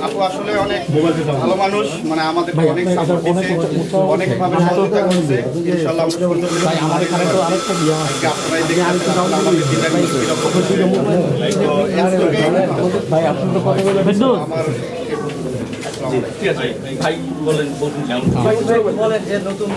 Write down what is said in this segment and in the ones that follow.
আপু আসলে অনেক ভালো মানুষ, মানে আমাদের অনেক সাপোর্ট দিচ্ছে, অনেকভাবে সহযোগিতা করছে। ইনশাআল্লাহ আপনারাই দেখতেছেন আমাদের ভাই বলেন বলেন যে নতুন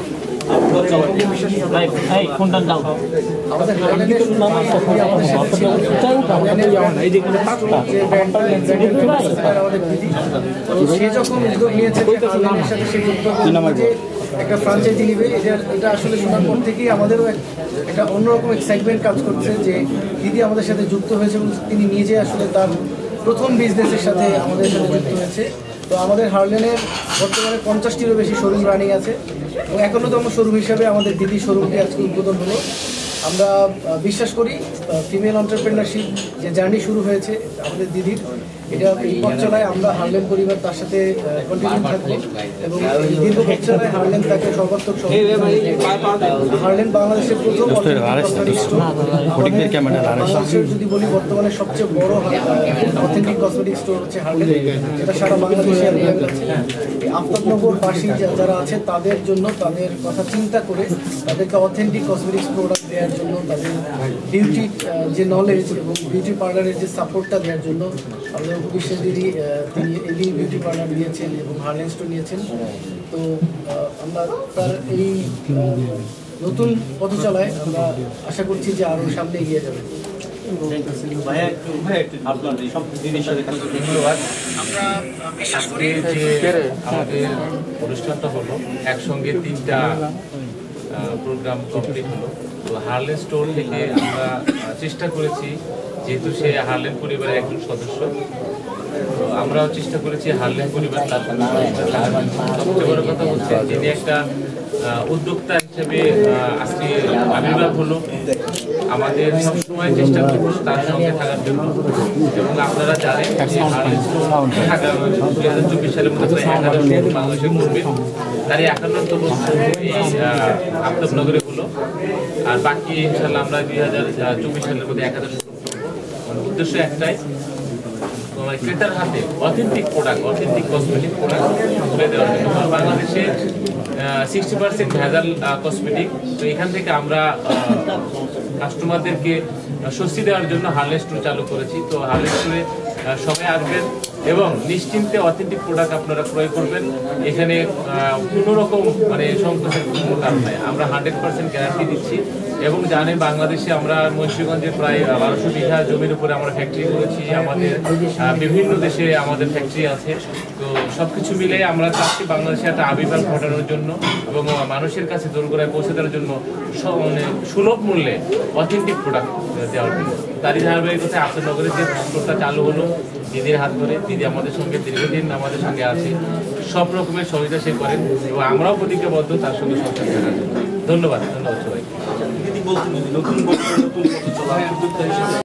একটা ফ্রাঞ্চাইজি নিবে, এটা আসলে শোনার পর থেকেই আমাদেরও একটা অন্যরকম এক্সাইটমেন্ট কাজ করছে যে দিদি আমাদের সাথে যুক্ত হয়েছে এবং তিনি নিজে আসলে তার প্রথম বিজনেসের সাথে আমাদের সাথে যুক্ত হয়েছে। তো আমাদের হার্লেনের বর্তমানে 50টিরও বেশি শোরুম রানিং আছে এবং 51তম শোরুম হিসাবে আমাদের দিদি শোরুমটি আজকে উদ্বোধন হলো। আমরা বিশ্বাস করি ফিমেল এন্টারপ্রেনারশিপ যে জার্নি শুরু হয়েছে আমাদের দিদির, এটা এই পথ চলায় আমরা হার্লেন পরিবার তার সাথে কন্টিনিউ থাকবো এবং দীর্ঘ পথ চলায় হার্লেন তাকে সর্বাত্মক হার্লেন বাংলাদেশের প্রথম বাংলাদেশের যদি বলি বর্তমানে সবচেয়ে বড় অথেন্টিক কসমেটিক স্টোর হচ্ছে হার্লেন, যেটা সারা বাংলাদেশে অ্যাভেলেবল আছে। আফতাবনগরবাসী যারা আছে তাদের জন্য, তাদের কথা চিন্তা করে তাদেরকে অথেন্টিক কসমেটিক্স প্রোডাক্ট দেওয়ার জন্য, তাদের বিউটি যে নলেজ এবং বিউটি পার্লারের যে সাপোর্টটা দেওয়ার জন্য আমাদের উপবিশ্বাস দিদি তিনি এলি বিউটি পার্লার নিয়েছেন এবং হার্লেন স্টোর নিয়েছেন। তো আমরা তার এই নতুন পথ চলায় আমরা আশা করছি যে আরও সামনে এগিয়ে যাবে। আমরা বিশ্বাস করি যে আমাদের অনুষ্ঠানটা হলো একসঙ্গে 3টা প্রোগ্রাম কমপ্লিট হলো। তো হার্লেন স্টোর থেকে আমরা চেষ্টা করেছি, যেহেতু সে হার্লেন পরিবারের একজন সদস্য, তো আমরাও চেষ্টা করেছি হার্লেন পরিবার তার সবচেয়ে বড় কথা হচ্ছে যিনি একটা উদ্যোক্তা হিসেবে আজকে আবির্ভাব হলো। আমাদের সবসময় চেষ্টা করবো তার সঙ্গে থাকার জন্য এবং আপনারা জানেন যে হার্লেন স্টোর 2024 সালের মধ্যে 11 বাংলাদেশে করবে, তার 51তম আফতাবনগরে হলো। আর বাকি ইনশাল্লাহ আমরা 2024 সালের মধ্যে 11 উদ্দেশ্য একটাই, ক্রেতার হাতে authentic product, authentic cosmetic product তুলে দেওয়ার জন্য। বাংলাদেশে 60% ভেজাল কসমেটিক, তো এখান থেকে আমরা কাস্টমারদেরকে স্বস্তি দেওয়ার জন্য হার্লেন স্টোর চালু করেছি। তো হার্লেন স্টোরে সবাই আসবেন এবং নিশ্চিন্তে অথেন্টিক প্রোডাক্ট আপনারা ক্রয় করবেন। এখানে কোনো রকম মানে সংকোচের কোনো কারণ নাই, আমরা 100% গ্যারান্টি দিচ্ছি। এবং জানেন বাংলাদেশে আমরা মুন্সিগঞ্জে প্রায় 1200 বিঘা জমির উপরে আমরা ফ্যাক্টরি করেছি, আমাদের বিভিন্ন দেশে আমাদের ফ্যাক্টরি আছে। তো সবকিছু মিলে আমরা চাচ্ছি বাংলাদেশে একটা আবির্ভাব ঘটানোর জন্য এবং মানুষের কাছে দোরগোড়ায় পৌঁছে দেওয়ার জন্য মানে সুলভ মূল্যে অথেন্টিক প্রোডাক্ট দেওয়ার জন্য। তারই ধারাবাহিকতায় আফতাবনগরে যে স্টোরটা চালু হলো দিদির হাত ধরে, দিদি আমাদের সঙ্গে দীর্ঘদিন আমাদের সঙ্গে আছে, সব রকমের সহযোগিতা সে করেন এবং আমরাও প্রতিজ্ঞাবদ্ধ তার সঙ্গে সংসার থাকার জন্য। ধন্যবাদ সবাই।